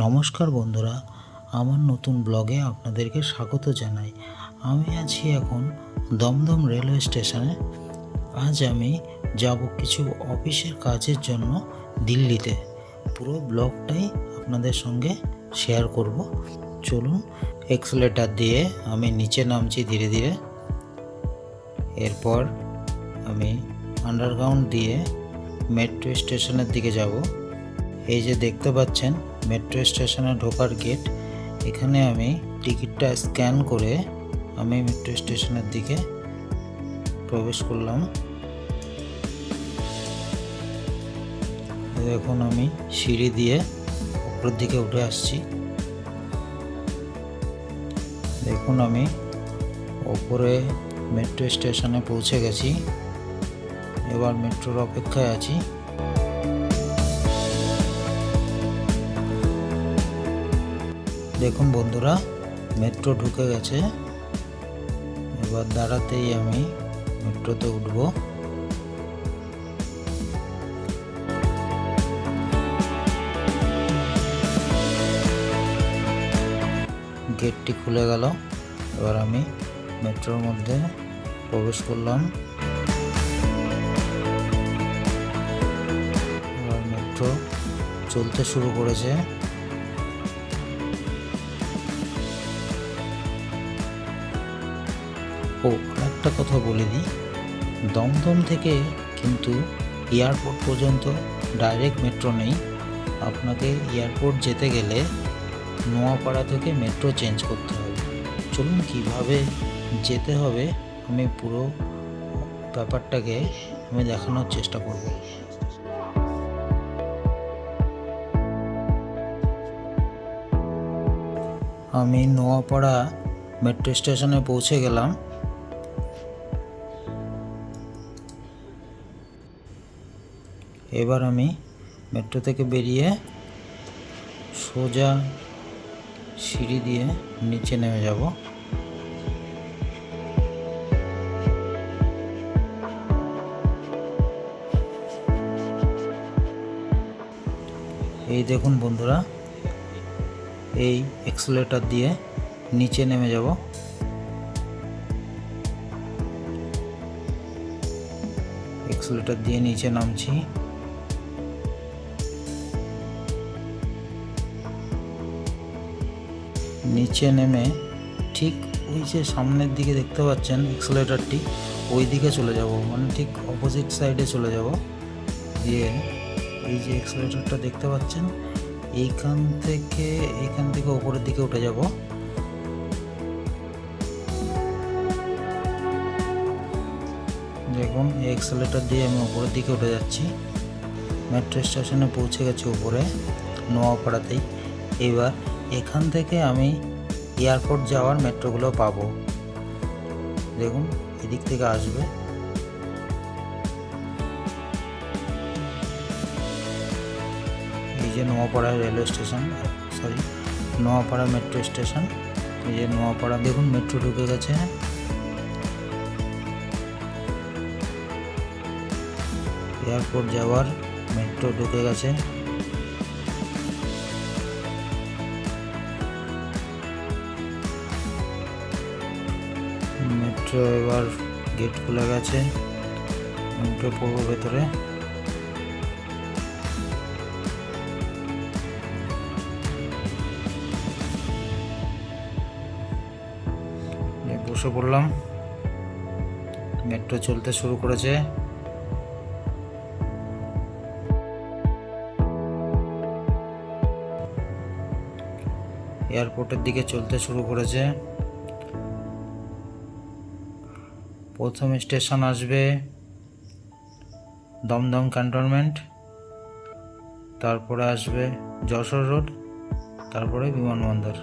নমস্কার বন্ধুরা, আমার নতুন ব্লগে আপনাদেরকে স্বাগত জানাই। আমি আছি এখন দমদম রেলওয়ে স্টেশনে। আজ আমি যাব কিছু অফিসের কাজের জন্য দিল্লিতে। পুরো ব্লগটাই আপনাদের সঙ্গে শেয়ার করব। চলুন, এক্সেলেটার দিয়ে আমি নিচে নামছি ধীরে ধীরে। এরপর আমি আন্ডারগ্রাউন্ড দিয়ে মেট্রো স্টেশনের দিকে যাব। এই যে দেখতে পাচ্ছেন মেট্রো স্টেশনে ঢোকার গেট। এখানে আমি টিকিটটা স্ক্যান করে আমি মেট্রো স্টেশনের দিকে প্রবেশ করলাম। এখন আমি সিঁড়ি দিয়ে উপরের দিকে উঠে আসছি। দেখুন, আমি ওপরে মেট্রো স্টেশনে পৌঁছে গেছি। এবার মেট্রোর অপেক্ষায় আছি। দেখুন বন্ধুরা, মেট্রো ঢুকে গেছে। এবার দাঁড়াতেই আমি মেট্রোতে উঠব। গেটটি খুলে গেল। এবার আমি মেট্রোর মধ্যে প্রবেশ করলাম। এবার মেট্রো চলতে শুরু করেছে। একটা কথা বলে দিই, দমদম থেকে কিন্তু এয়ারপোর্ট পর্যন্ত ডাইরেক্ট মেট্রো নেই। আপনাকে এয়ারপোর্ট যেতে গেলে নোয়াপাড়া থেকে মেট্রো চেঞ্জ করতে হবে। চলুন কিভাবে যেতে হবে আমি পুরো ব্যাপারটাকে আমি দেখানোর চেষ্টা করব। আমি নোয়াপাড়া মেট্রো স্টেশনে পৌঁছে গেলাম। এবার আমি মেট্রো থেকে বেরিয়ে সোজা সিঁড়ি দিয়ে নিচে নেমে যাব। এই দেখুন বন্ধুরা, এই এক্সেলেটার দিয়ে নিচে নেমে যাব। এক্সেলেটার দিয়ে নিচে নামছি। নিচে নেমে ঠিক ওই যে সামনের দিকে দেখতে পাচ্ছেন এক্সেলেটারটি, ওই দিকে চলে যাব, মানে ঠিক অপোজিট সাইডে চলে যাব। দিয়ে এই যে এক্সেলেটারটা দেখতে পাচ্ছেন, এইখান থেকে উপরের দিকে উঠে যাব। দেখুন, এই এক্সেলেটার দিয়ে আমি উপরের দিকে উঠে যাচ্ছি। মেট্রো স্টেশনে পৌঁছে গেছি উপরে, নোয়াপাড়াতেই। এবার এখান থেকে আমি এয়ারপোর্ট যাওয়ার মেট্রোগুলো পাবো। দেখুন, এদিক থেকে আসবে। এই যে Noapara railway station, Noapara metro station. এই যে নোয়াপাড়া, দেখুন মেট্রো ঢুকে গেছে। এয়ারপোর্ট যাওয়ার মেট্রো ঢুকে গেছে। মেট্রো এবার গেট খুলে গেছে, মেট্রো পড়বো ভেতরে। বসে পড়লাম। মেট্রো চলতে শুরু করেছে। এয়ারপোর্টের দিকে চলতে শুরু করেছে। প্রথম স্টেশন আসবে দমদম ক্যান্টনমেন্ট, তারপরে আসবে যশোর রোড, তারপরে বিমানবন্দর।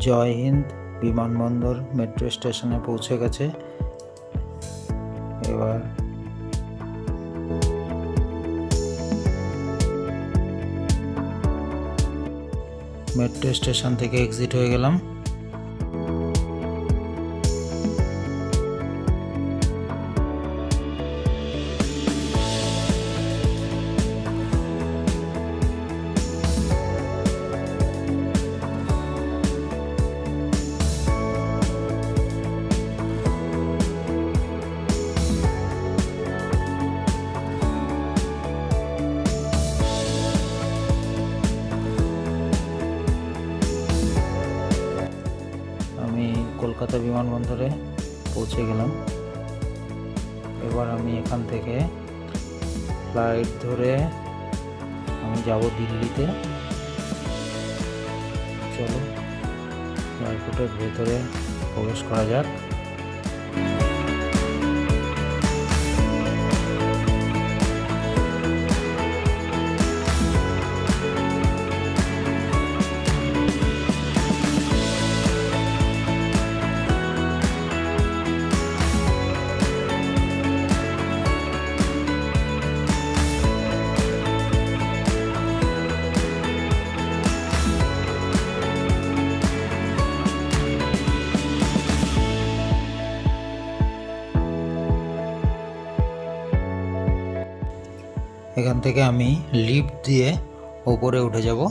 জয় হিন্দ বিমানবন্দর মেট্রো স্টেশনে পৌঁছে গেছে। এবার মেট্রো স্টেশন থেকে এক্সিট হয়ে গেলাম। কলকাতা বিমানবন্দরে পৌঁছে গেলাম। এবার আমি এখান থেকে ফ্লাইট ধরে আমি যাব দিল্লিতে। চলো এয়ারপোর্টের ভেতরে প্রবেশ করা যাক। এখান থেকে আমি লিফট দিয়ে ওপরে উঠে যাব।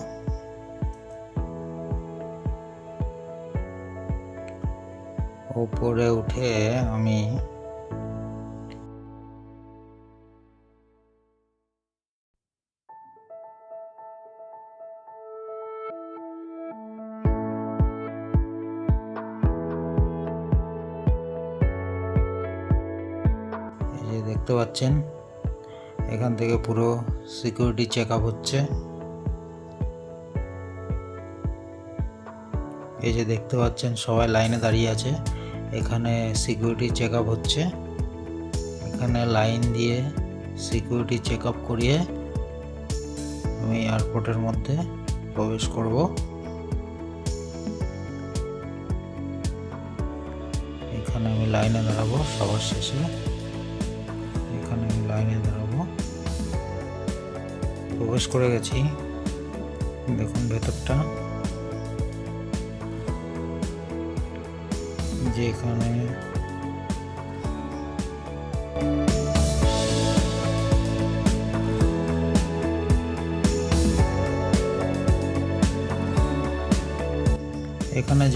ওপরে উঠে আমি এই যে দেখতে পাচ্ছেন, এখান থেকে পুরো সিকিউরিটি চেক আপ হচ্ছে। এই যে দেখতে পাচ্ছেন সবাই লাইনে দাঁড়িয়ে আছে, এখানে সিকিউরিটি চেক আপ হচ্ছে। এখানে লাইন দিয়ে সিকিউরিটি চেক আপ করিয়ে আমি এয়ারপোর্টের মধ্যে প্রবেশ করব। এখানে আমি লাইনে দাঁড়াবো সবার শেষে। এখানে আমি লাইনে দাঁড়াবো। প্রবেশ করে গেছি। দেখুন ভেতরটা, যে এখানে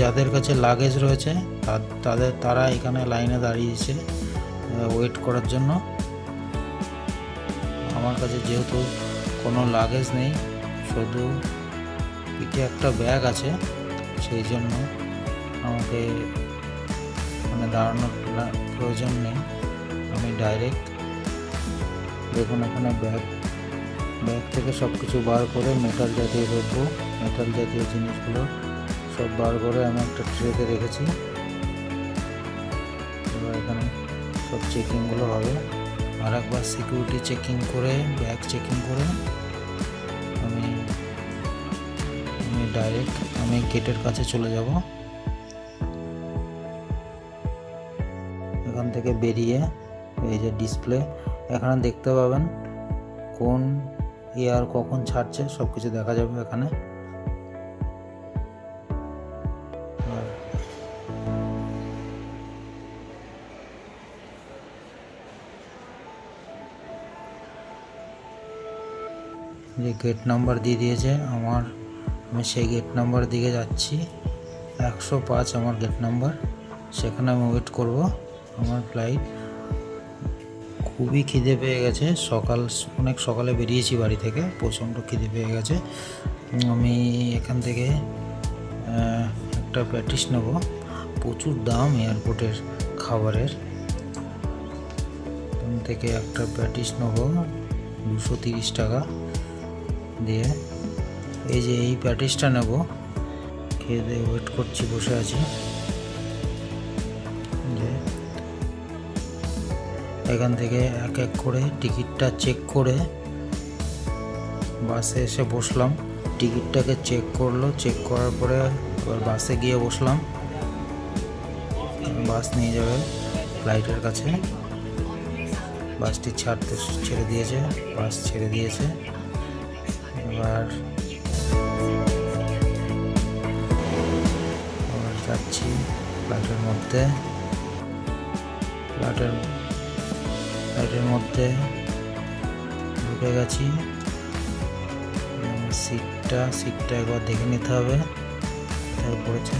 যাদের কাছে লাগেজ রয়েছে তারা এখানে লাইনে দাঁড়িয়েছে ওয়েট করার জন্য। আমার কাছে যেহেতু কোনো লাগেজ নেই, শুধু পিঠে একটা ব্যাগ আছে, সেই জন্য আমাকে মানে দাঁড়ানোর প্রয়োজন নেই। আমি ডাইরেক্ট, দেখুন এখানে ব্যাগ থেকে সব কিছু বার করে মেটাল জাতীয় দ্রব্য, মেটাল জাতীয় জিনিসগুলো সব বার করে আমি একটা ট্রেতে রেখেছি। এবার এখানে সব চেকিংগুলো হবে। আর একবার সিকিউরিটি চেকিং করে, ব্যাগ চেকিং করে আমি ডাইরেক্ট গেটের কাছে চলে যাব। এখান থেকে বেরিয়ে এই যে ডিসপ্লে, এখানে দেখতে পাবেন কোন এয়ার কখন ছাড়ছে, সব কিছু দেখা যাবে এখানে। যে গেট নাম্বার দিয়ে দিয়েছে আমি সেই গেট নাম্বার দিকে যাচ্ছি। 105 আমার গেট নাম্বার, সেখানে আমি ওয়েট করব আমার ফ্লাইট। খুবই খিদে পেয়ে গেছে, অনেক সকালে বেরিয়েছি বাড়ি থেকে, প্রচণ্ড খিদে পেয়ে গেছে। আমি এখান থেকে একটা প্যাটিস নেব। প্রচুর দাম এয়ারপোর্টের খাবারের। এখান থেকে একটা প্যাটিস নেব 230 টাকা দিয়ে। এই যে এই প্যাটিসটা নেব, খেয়ে দিয়ে ওয়েট করছি, বসে আছি। এখান থেকে এক এক করে টিকিটটা চেক করে বাসে এসে বসলাম। টিকিটটাকে চেক করলো, চেক করার পরে এবার বাসে গিয়ে বসলাম। বাস নিয়ে যাবে ফ্লাইটের কাছে। বাসটি ছেড়ে দিয়েছে, বাস ছেড়ে দিয়েছে। এবার যাচ্ছি ফ্লাইটের মধ্যে। ফ্লাইটের মধ্যে ঢুকে গেছি। সিটটা একবার দেখে নিতে হবে কোথায় পড়েছে।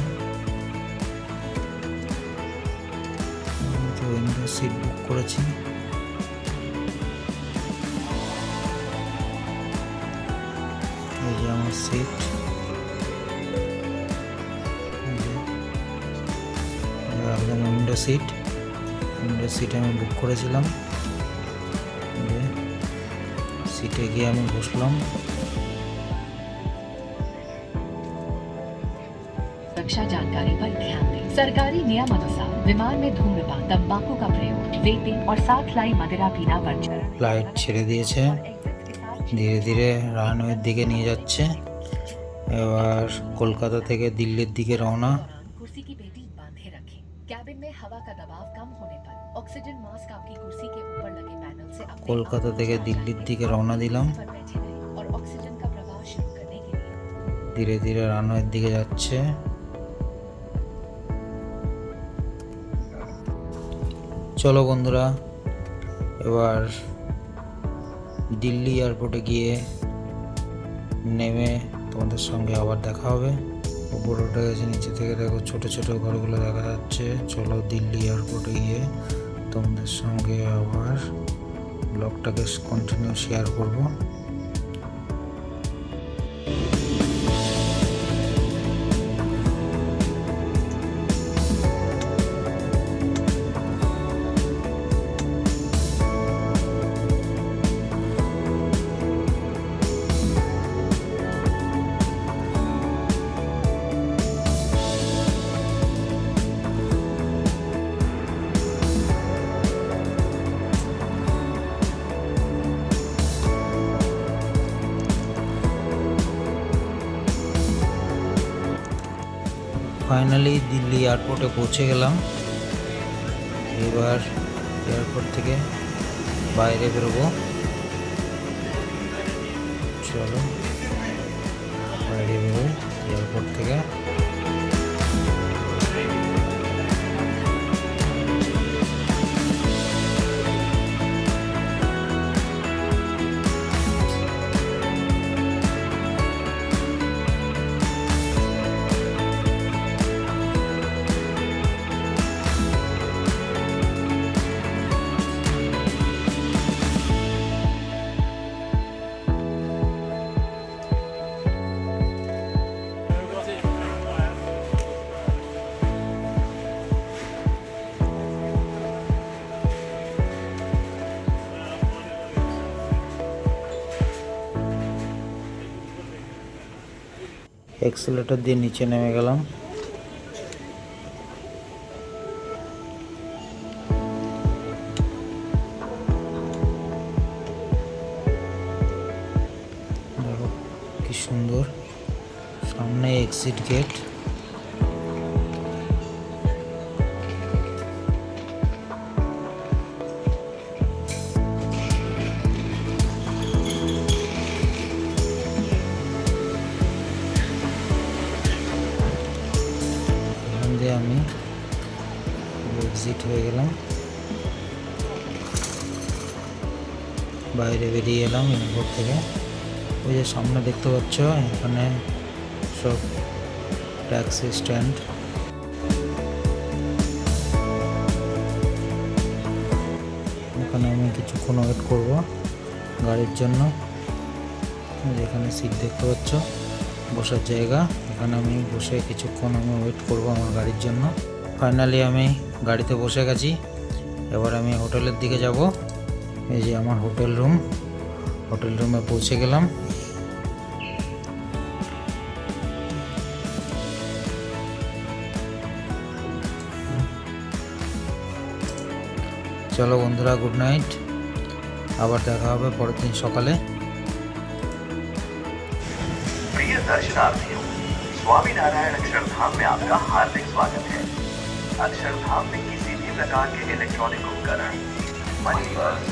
উইন্ডো সিট বুক করেছি। এই যে আমার সিট, সিট আমি বুক করেছিলাম। সিটে গিয়ে আমি বসলাম। सुरक्षा जानकारी पर ध्यान दें। सरकारी नियमानुसार विमान में धूम्रपान, तंबाकू का प्रयोग, वेपिंग और साथ लाई मदिरा पीना वर्जित। ফ্লাইট ছেড়ে দিয়েছে, ধীরে ধীরে রানওয়ের দিকে নিয়ে যাচ্ছে। এবার কলকাতা থেকে দিল্লির দিকে রওনা। कुर्सी की पेटी बांधे रखें। कैबिन में हवा का दबाव कम होने पर ऑक्सीजन मास्क आपकी कुर्सी के ऊपर लगे पैनल से अपने কলকাতা থেকে দিল্লির দিকে রওনা দিলাম। पर बैठे रहें और ऑक्सीजन का प्रवाह शुरू करने के लिए ধীরে ধীরে রানওয়ের দিকে যাচ্ছে। চলো বন্ধুরা, এবার দিল্লি এয়ারপোর্টে গিয়ে নেমে তোমাদের সঙ্গে আবার দেখা হবে। উপরে উঠে গেছে, নিচে থেকে দেখো ছোট ছোট ঘরগুলো দেখা যাচ্ছে। চলো দিল্লি এয়ারপোর্টে গিয়ে তোমাদের সঙ্গে আবার ব্লগটাকে কন্টিনিউ শেয়ার করব। ফাইনালি দিল্লি এয়ারপোর্টে পৌঁছে গেলাম। এবার এয়ারপোর্ট থেকে বাইরে বেরোবো। চলো বাইরে বেরোই এয়ারপোর্ট থেকে। এক্সেলেটর দিয়ে নিচে নেমে গেলাম। দেখো কি সুন্দর, সামনে এক্সিট গেট। আমি এক্সিট হয়ে গেলাম, বাইরে বেরিয়ে এলাম এয়ারপোর্ট থেকে। ওই যে সামনে দেখতে পাচ্ছ, এখানে সব ট্যাক্সি স্ট্যান্ড। এখানে আমি কিছুক্ষণ ওয়েট করব গাড়ির জন্য। এখানে সিট দেখতে পাচ্ছ, বসার জায়গা। এখানে আমি বসে কিছুক্ষণ ওয়েট করব আমার গাড়ির জন্য। ফাইনালি আমি গাড়িতে বসে গেছি। এবার আমি হোটেলের দিকে যাব। এই যে আমার হোটেল রুমে পৌঁছে গেলাম। চলো বন্ধুরা, গুড নাইট। আবার দেখা হবে পরের দিন সকালে। प्रिय दर्शनार्थियों, स्वामीनारायण अक्षरधाम में आपका हार्दिक स्वागत है। अक्षरधाम में किसी भी प्रकार के इलेक्ट्रॉनिक उपकरण, मनी पर्स,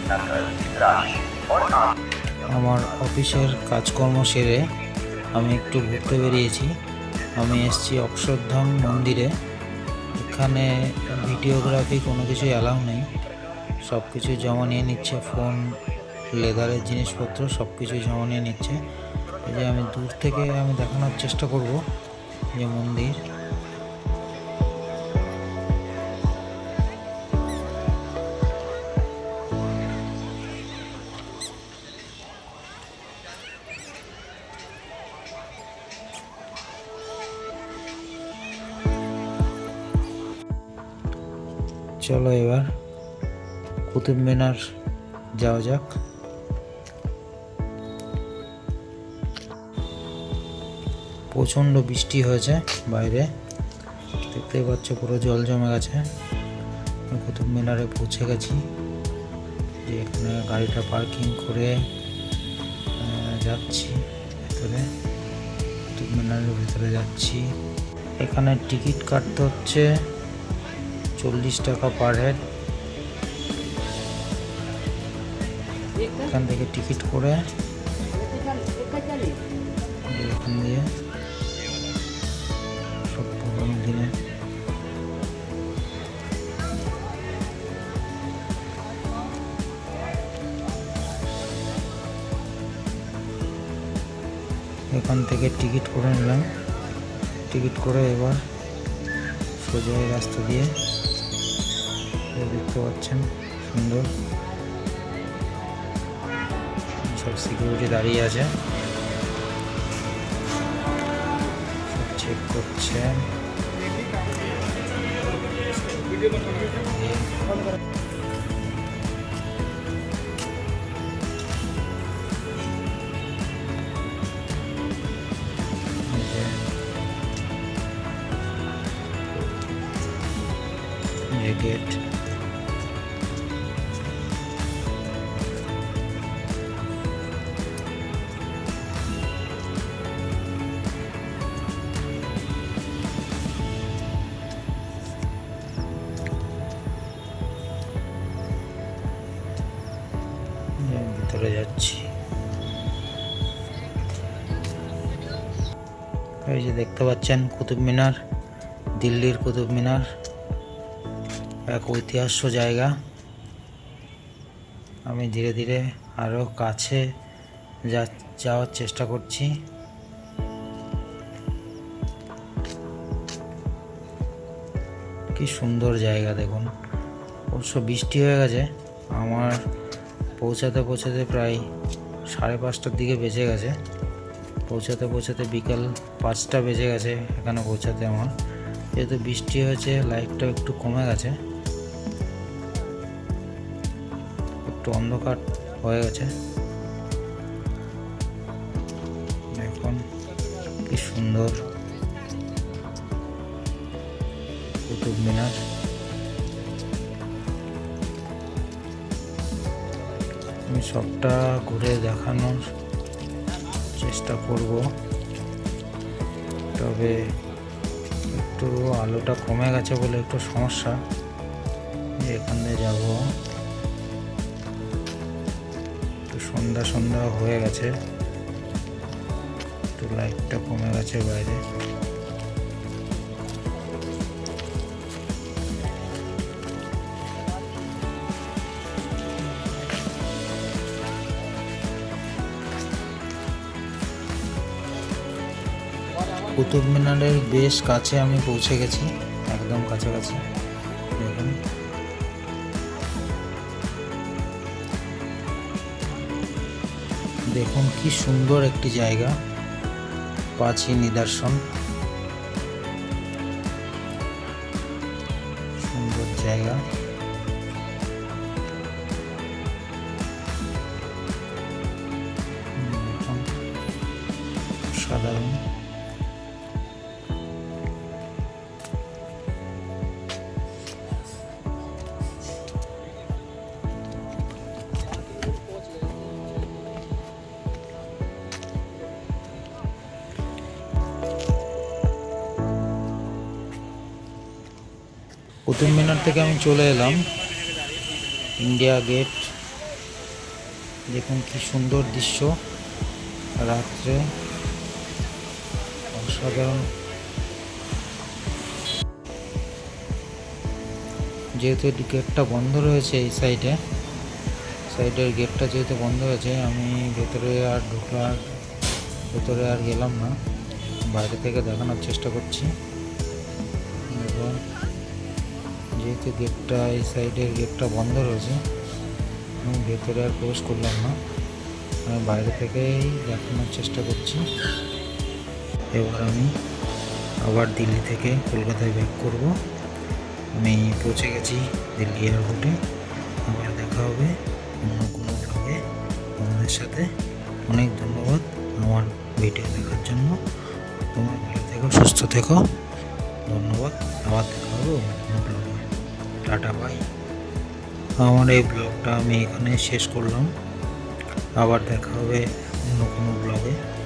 नकद, राशि और আমার অফিসের কাজকর্ম সেরে আমি একটু ঘুরতে বেরিয়েছি। আমি এসেছি অক্ষরধাম মন্দিরে। এখানে ভিডিওগ্রাফি কোনো কিছুই অ্যালাউ নেই, সব কিছু জমা নিয়ে নিচ্ছে। ফোন, লেদারের জিনিসপত্র সব কিছুই জমা নিয়ে নিচ্ছে। এই যে আমি দূর থেকে আমি দেখানোর চেষ্টা করব যে মন্দির। চলো এবার কুতুব মিনার যাওয়া যাক। প্রচণ্ড বৃষ্টি হয়েছে বাইরে, দেখতেই পাচ্ছ পুরো জল জমে গেছে। কুতুব মিনারে পৌঁছে গেছি, যে এখানে গাড়িটা পার্কিং করে যাচ্ছি ভেতরে, কুতুব মিনারের ভেতরে যাচ্ছি। এখানে টিকিট কাটতে হচ্ছে 40 টাকা পার হেড। এখান থেকে টিকিট করে এখান দিয়ে সব পুরোনো দিনের এখান থেকে টিকিট করে নিলাম। টিকিট করে এবার সোজা এই রাস্তা দিয়ে, দেখতে পাচ্ছেন সুন্দর সব সিকিউরিটি দাঁড়িয়ে আছে, সব চেক করছে। ये गेट, ভিতরে যাচ্ছি। এই যে দেখতে পাচ্ছেন কুতুব মিনার, দিল্লির কুতুব মিনার, এক ঐতিহাস্য জায়গা। আমি ধীরে ধীরে আরও কাছে যাওয়ার চেষ্টা করছি। কি সুন্দর জায়গা দেখুন। অবশ্য বৃষ্টি হয়ে গেছে, আমার পৌঁছাতে পৌঁছাতে প্রায় 5:30টার দিকে বেজে গেছে। পৌঁছাতে বিকাল 5টা বেজে গেছে এখানে পৌঁছাতে আমার। যেহেতু বৃষ্টি হয়েছে লাইটটা একটু কমে গেছে, একটু অন্ধকার হয়ে গেছে। এখন কি সুন্দর কুতুব মিনার। আমি সবটা ঘুরে দেখানোর চেষ্টা করব, তবে একটু আলোটা কমে গেছে বলে একটু সমস্যা। এখান দিয়ে যাবো, একটু সন্ধ্যা হয়ে গেছে, একটু লাইটটা কমে গেছে বাইরে। কুতুব মিনারের বেশ কাছে আমি পৌঁছে গেছি, একদম কাছাকাছি। দেখুন দেখুন কি সুন্দর একটি জায়গা, প্রাচীন নিদর্শন, সুন্দর জায়গা। সাধারণ কুতুব মিনার থেকে আমি চলে এলাম ইন্ডিয়া গেট। দেখুন কি সুন্দর দৃশ্য, রাত্রে অসাধারণ। যেহেতু গেটটা বন্ধ রয়েছে, এই সাইডের গেটটা যেহেতু বন্ধ হয়েছে, আমি ভেতরে আর গেলাম না, বাইরে থেকে দেখানোর চেষ্টা করছি। এবং যেহেতু গেটটা, এই সাইডের গেটটা বন্ধ রয়েছে, আমি ভেতরে আর প্রবেশ করলাম না, আমি বাইরে থেকেই দেখানোর চেষ্টা করছি। এবার আমি আবার দিল্লি থেকে কলকাতায় ব্যাক করব। আমি পৌঁছে গেছি দিল্লি এয়ারপোর্টে। আবার দেখা হবে অন্য কোনো ব্লগে তোমাদের সাথে। অনেক ধন্যবাদ আমার ভিডিও দেখার জন্য। তোমরা ভালো থেকো, সুস্থ থেকো। ধন্যবাদ। আবার দেখা হবে অন্য কোনো ব্লগে। Tata bye. আমার এই ব্লগটা আমি এখানে শেষ করলাম। আবার দেখা হবে অন্য কোনো ব্লগে।